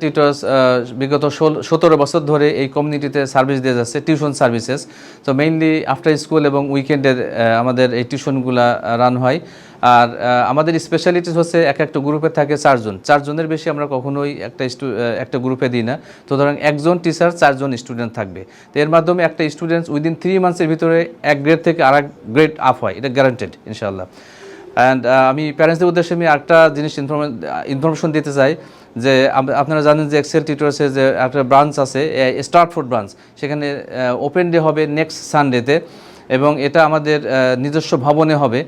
Tutors বিগত 17 বছর ধরে এই কমিউনিটিতে সার্ভিস দিয়ে যাচ্ছে, টিউশন সার্ভিসেস। তো মেইনলি আফটার স্কুল এবং উইকেন্ডে আমাদের এই টিউশনগুলা রান হয়। আর আমাদের স্পেশালিটিস হচ্ছে একটা গ্রুপে থাকে 4 জনের বেশি আমরা কখনোই একটা গ্রুপে দিই না। তো ধরেন একজন টিচার 4 জন স্টুডেন্ট থাকবে। তো এর মাধ্যমে একটা স্টুডেন্টস উইদিন 3 মান্থসের ভিতরে এক গ্রেড থেকে আরেক গ্রেড আপ হয়, এটা গ্যারান্টেড ইনশাআল্লাহ। অ্যান্ড আমি প্যারেন্টসদের উদ্দেশ্যে আমি একটা জিনিস ইনফরমেশন দিতে চাই যে আপনারা জানেন যে এক্সেল টিউটর্সের যে একটা ব্রাঞ্চ আছে, স্টার্টফোর্ড ব্রাঞ্চ, সেখানে ওপেন ডে হবে নেক্সট সানডেতে, এবং এটা আমাদের নিজস্ব ভবনে হবে,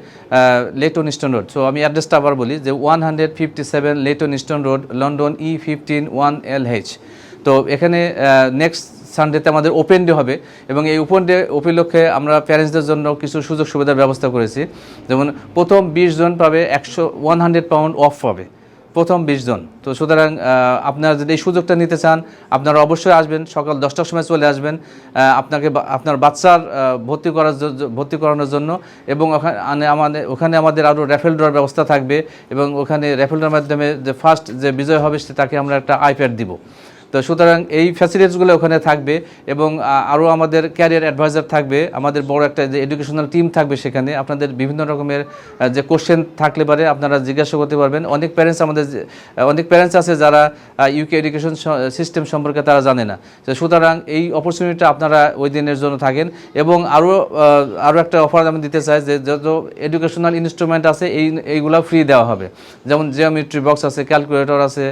লেটন ইস্টন রোড। সো আমি অ্যাড্রেসটা আবার বলি যে 157 Lytton Easton road, London E15 1LH। তো এখানে নেক্সট সানডেতে আমাদের ওপেন ডে হবে, এবং এই ওপেন ডে উপলক্ষে আমরা প্যারেন্টসদের জন্য কিছু সুযোগ সুবিধার ব্যবস্থা করেছি। যেমন প্রথম 20 জন পাবে 100 পাউন্ড অফ পাবে, প্রথম 20 জন। তো সুতরাং আপনারা যদি এই সুযোগটা নিতে চান, আপনারা অবশ্যই আসবেন, সকাল 10টার সময় চলে আসবেন আপনার বাচ্চার ভর্তি করানোর জন্য। এবং ওখানে আমাদের আরও র্যাফেল ড্রর ব্যবস্থা থাকবে, এবং ওখানে র্যাফেল ড্রর মাধ্যমে যে ফার্স্ট যে বিজয় হবে তাকে আমরা একটা আইপ্যাড দিব। তো সুতরাং এই ফ্যাসিলিটিসগুলো ওখানে থাকবে, এবং আরও আমাদের ক্যারিয়ার অ্যাডভাইজার থাকবে, আমাদের বড় একটা যে এডুকেশনাল টিম থাকবে সেখানে। আপনাদের বিভিন্ন রকমের যে কোশ্চেন থাকলে পারে আপনারা জিজ্ঞাসা করতে পারবেন। অনেক প্যারেন্টস আছে যারা ইউকে এডুকেশন সিস্টেম সম্পর্কে তারা জানে না। তো সুতরাং এই অপরচুনিটিটা আপনারা ওই দিনের জন্য থাকেন। এবং আরও একটা অফার আমি দিতে চাই যে যত এডুকেশনাল ইনস্ট্রুমেন্ট আছে এইগুলো ফ্রি দেওয়া হবে। যেমন জিওমেট্রি বক্স আছে, ক্যালকুলেটর আছে,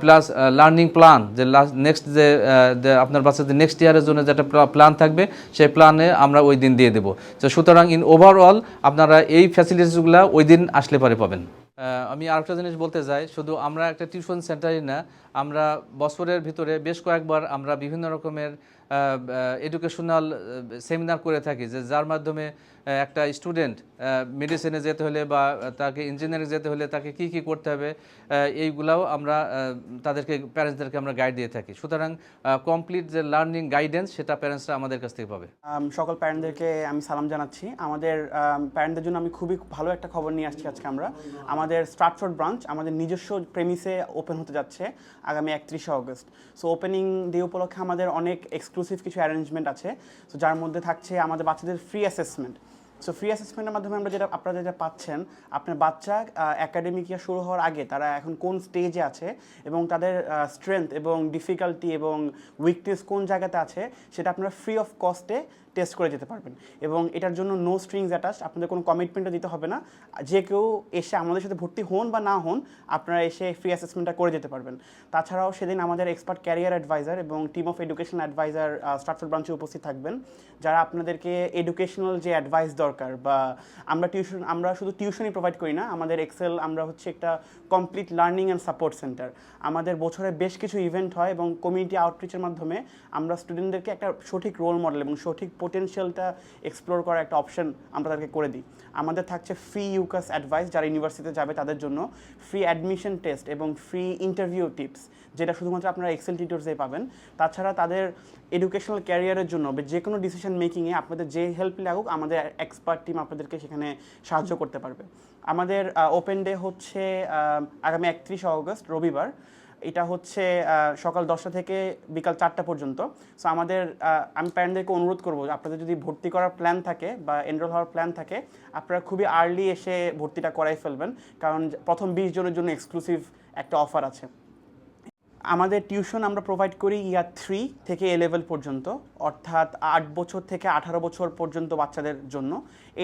প্লাস লার্নিং প্ল্যান, যে নেক্সট যে আপনার বাচ্চাদের নেক্সট ইয়ারের জন্য যেটা প্ল্যান থাকবে সেই প্ল্যানে আমরা ওই দিন দিয়ে দেবো। তো সুতরাং ওভারঅল আপনারা এই ফ্যাসিলিটিসগুলো ওই দিন আসলে পরে পাবেন। আমি আরেকটা জিনিস বলতে চাই, শুধু আমরা একটা টিউশন সেন্টারই না, আমরা বছরের ভিতরে বেশ কয়েকবার আমরা বিভিন্ন রকমের এডুকেশনাল সেমিনার করে থাকি, যে যার মাধ্যমে একটা স্টুডেন্ট মেডিসিনে যেতে হলে বা তাকে ইঞ্জিনিয়ারিং যেতে হলে তাকে কি কি করতে হবে, এইগুলাও আমরা প্যারেন্টসদেরকে আমরা গাইড দিয়ে থাকি। সুতরাং কমপ্লিট যে লার্নিং গাইডেন্স সেটা প্যারেন্টসরা আমাদের কাছ থেকে পাবে। সকল প্যারেন্টদেরকে আমি সালাম জানাচ্ছি। আমাদের প্যারেন্টদের জন্য আমি খুবই ভালো একটা খবর নিয়ে আসছি আজকে। আমাদের স্টার্টফোর্ড ব্রাঞ্চ আমাদের নিজস্ব প্রেমিসে ওপেন হতে যাচ্ছে আগামী 31শে অগস্ট। সো ওপেনিং ডে উপলক্ষে আমাদের অনেক এক্সক্লুসিভ কিছু অ্যারেঞ্জমেন্ট আছে। সো যার মধ্যে থাকছে আমাদের বাচ্চাদের ফ্রি অ্যাসেসমেন্ট। সো ফ্রি অ্যাসেসমেন্টের মাধ্যমে আপনারা যেটা পাচ্ছেন, আপনার বাচ্চা একাডেমিক ইয়ার শুরু হওয়ার আগে তারা এখন কোন স্টেজে আছে, এবং তাদের স্ট্রেংথ এবং ডিফিকাল্টি এবং উইকনেস কোন জায়গাতে আছে, সেটা আপনারা ফ্রি অফ কস্টে টেস্ট করে যেতে পারবেন। এবং এটার জন্য নো স্ট্রিংস অ্যাটাচ, আপনাদের কোনো কমিটমেন্টও দিতে হবে না। যে কেউ এসে আমাদের সাথে ভর্তি হন বা না হন, আপনারা এসে ফ্রি অ্যাসেসমেন্টটা করে যেতে পারবেন। তাছাড়াও সেদিন আমাদের এক্সপার্ট ক্যারিয়ার অ্যাডভাইজার এবং team of education adviser Stratford ব্রাঞ্চে উপস্থিত থাকবেন, যারা আপনাদেরকে এডুকেশনাল যে অ্যাডভাইস দরকার, বা আমরা শুধু টিউশনই প্রোভাইড করি না, আমাদের এক্সেল আমরা হচ্ছে একটা complete learning and support centre. আমাদের বছরে বেশ কিছু ইভেন্ট হয়, এবং কমিউনিটি আউটরিচের মাধ্যমে আমরা স্টুডেন্টদেরকে একটা সঠিক রোল মডেল এবং সঠিক পোটেনশিয়ালটা এক্সপ্লোর করার একটা অপশন আমরা তাদেরকে করে দিই। আমাদের থাকছে ফ্রি ইউকাস অ্যাডভাইস, যারা ইউনিভার্সিটিতে যাবে তাদের জন্য ফ্রি অ্যাডমিশন টেস্ট এবং ফ্রি ইন্টারভিউ টিপস, যেটা শুধুমাত্র আপনারা এক্সেল টিউটর্সে পাবেন। তাছাড়া তাদের এডুকেশনাল ক্যারিয়ারের জন্য যে কোনো ডিসিশন মেকিংয়ে আপনাদের যে হেল্প লাগুক, আমাদের এক্সপার্ট টিম আপনাদেরকে সেখানে সাহায্য করতে পারবে। আমাদের ওপেন ডে হচ্ছে আগামী 31শে অগস্ট রবিবার। এটা হচ্ছে সকাল 10টা থেকে বিকাল 4টা পর্যন্ত। সো আমি প্যারেন্টদেরকে অনুরোধ করবো, আপনাদের যদি ভর্তি করার প্ল্যান থাকে বা এনরোল হওয়ার প্ল্যান থাকে, আপনারা খুবই আর্লি এসে ভর্তিটা করাই ফেলবেন, কারণ প্রথম 20 জনের জন্য এক্সক্লুসিভ একটা অফার আছে। আমাদের টিউশন আমরা প্রোভাইড করি ইয়ার 3 থেকে A লেভেল পর্যন্ত, অর্থাৎ 8 বছর থেকে 18 বছর পর্যন্ত বাচ্চাদের জন্য।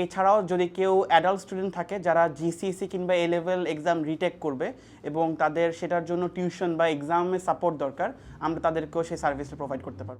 এছাড়াও যদি কেউ অ্যাডাল্ট স্টুডেন্ট থাকে যারা GCSE কিংবা A লেভেল এক্সাম রিটেক করবে এবং তাদের সেটার জন্য টিউশন বা এক্সামে সাপোর্ট দরকার, আমরা তাদেরকেও সেই সার্ভিসটা প্রোভাইড করতে পারবো।